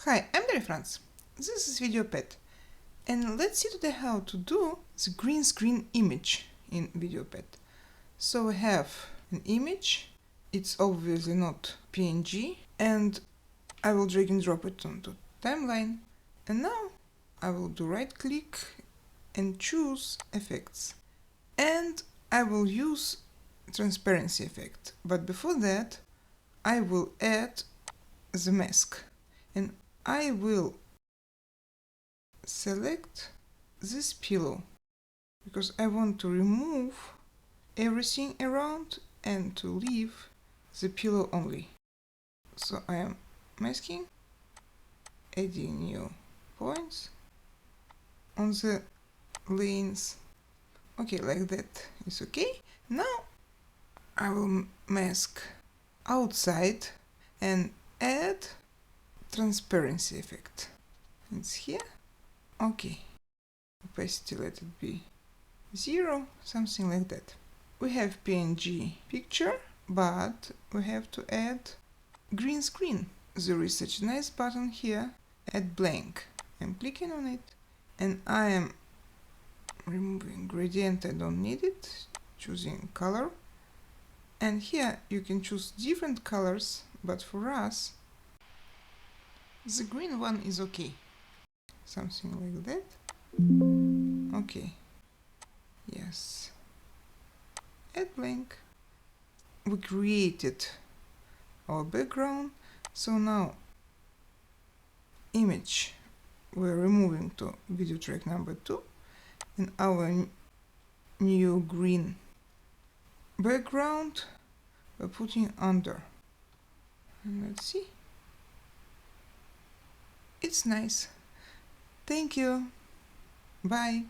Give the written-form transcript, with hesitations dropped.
Hi, I'm Dari France. This is Videopad, and let's see today how to do the green screen image in Videopad. So we have an image, it's obviously not PNG, and I will drag and drop it onto timeline. And now I will do right click and choose effects. And I will use transparency effect, but before that I will add the mask. And I will select this pillow because I want to remove everything around and to leave the pillow only. So I am masking, adding new points on the lanes. Okay, like that is okay. Now I will mask outside and add transparency effect. It's here. Okay. Opacity, let it be 0, something like that. We have PNG picture, but we have to add green screen. There is such a nice button here, add blank. I'm clicking on it and I am removing gradient, I don't need it, choosing color. And here you can choose different colors, but for us the green one is okay. Something like that. Okay. Yes. Add blank. We created our background. So now image we're removing to video track number 2 and our new green background we're putting under. And let's see. It's nice. Thank you. Bye.